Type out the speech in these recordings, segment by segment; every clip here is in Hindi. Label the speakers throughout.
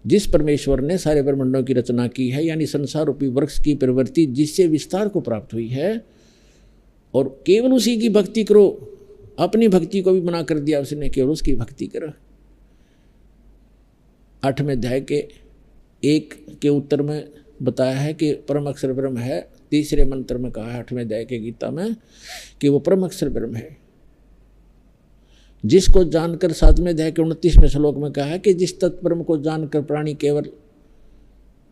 Speaker 1: जिस परमेश्वर ने सारे ब्रह्मांडों की रचना की है, यानी संसार रूपी वृक्ष की प्रवृत्ति जिससे विस्तार को प्राप्त हुई है, और केवल उसी की भक्ति करो, अपनी भक्ति को भी मना कर दिया उसने, केवल उसकी भक्ति करो। 8वें अध्याय के 1 के उत्तर में बताया है कि परम अक्षर ब्रह्म है। तीसरे मंत्र में कहा है 8वें अध्याय के गीता में कि वो परम अक्षर ब्रह्म है, जिसको जानकर 7वें अध्याय के 29वें श्लोक में कहा है कि जिस तत्परम को जानकर प्राणी केवल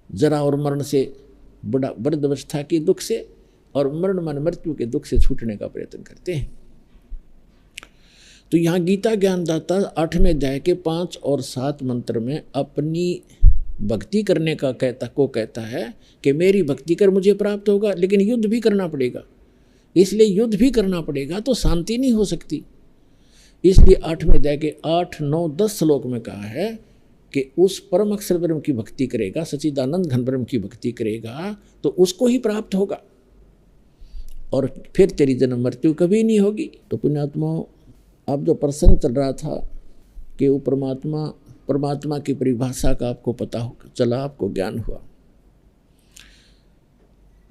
Speaker 1: जरा और मरण से बड़ा वृद्धावस्था की दुख से और मरण मन मृत्यु के दुख से छूटने का प्रयत्न करते हैं। तो यहाँ गीता ज्ञानदाता 8वें अध्याय के 5 और 7 मंत्र में अपनी भक्ति करने का कहता है कि मेरी भक्ति कर मुझे प्राप्त होगा, लेकिन युद्ध भी करना पड़ेगा। इसलिए युद्ध भी करना पड़ेगा तो शांति नहीं हो सकती। इसलिए 8वें अध्याय के 8, 9, 10 श्लोक में कहा है कि उस परम अक्षर ब्रह्म की भक्ति करेगा, सच्चिदानंद घन ब्रह्म की भक्ति करेगा तो उसको ही प्राप्त होगा और फिर तेरी जन्म मृत्यु कभी नहीं होगी। तो पुण्यात्माओं, अब जो प्रसंग चल रहा था कि वो परमात्मा की परिभाषा का आपको पता होगा, चला, आपको ज्ञान हुआ।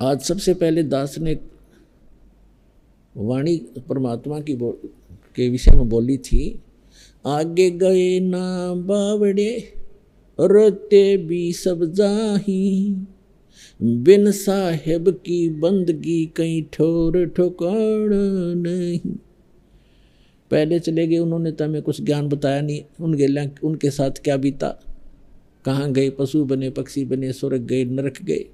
Speaker 1: आज सबसे पहले दास ने वाणी परमात्मा की के विषय में बोली थी, आगे गए ना बावड़े रोते भी सब जाही, बिन साहेब की बंदगी कहीं ठोर ठोकाना नहीं। पहले चले गए उन्होंने तो हमें कुछ ज्ञान बताया नहीं, उनके साथ क्या बीता, कहाँ गए, पशु बने, पक्षी बने, स्वर्ग गए, नरक गए,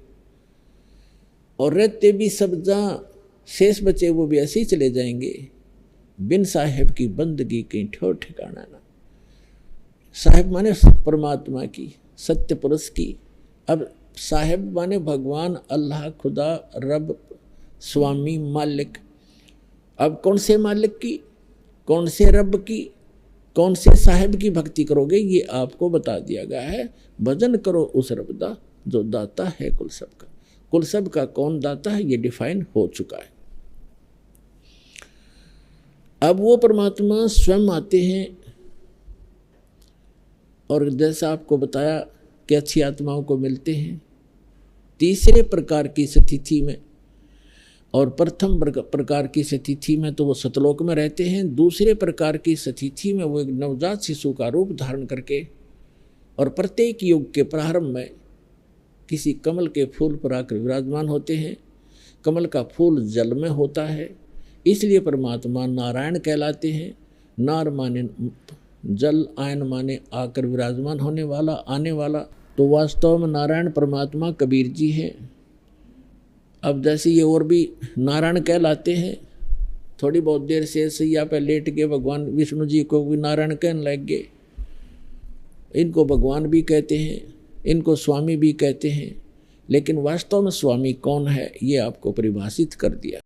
Speaker 1: और रहते भी सब जहाँ शेष बचे वो भी ऐसे ही चले जाएंगे। बिन साहेब की बंदगी कहीं ठोर ठिकाना ना। साहेब माने परमात्मा की, सत्य पुरुष की। अब साहेब माने भगवान, अल्लाह, खुदा, रब, स्वामी, मालिक। अब कौन से मालिक की, कौन से रब की, कौन से साहेब की भक्ति करोगे, ये आपको बता दिया गया है। भजन करो उस रब दा जो दाता है कुल सब का। कुल सब का कौन दाता है ये डिफाइन हो चुका है। अब वो परमात्मा स्वयं आते हैं और जैसा आपको बताया कि अच्छी आत्माओं को मिलते हैं तीसरे प्रकार की स्थिति में, और प्रथम प्रकार की स्थिति में तो वो सतलोक में रहते हैं। दूसरे प्रकार की स्थिति में वो एक नवजात शिशु का रूप धारण करके और प्रत्येक युग के प्रारंभ में किसी कमल के फूल पर आकर विराजमान होते हैं। कमल का फूल जल में होता है, इसलिए परमात्मा नारायण कहलाते हैं। नार माने जल, आयन माने आकर विराजमान होने वाला, आने वाला। तो वास्तव में नारायण परमात्मा कबीर जी हैं। अब जैसे ये और भी नारायण कहलाते हैं, थोड़ी बहुत देर से सैया पे लेट के भगवान विष्णु जी को भी नारायण कहने लग गए। इनको भगवान भी कहते हैं, इनको स्वामी भी कहते हैं, लेकिन वास्तव में स्वामी कौन है ये आपको परिभाषित कर दिया।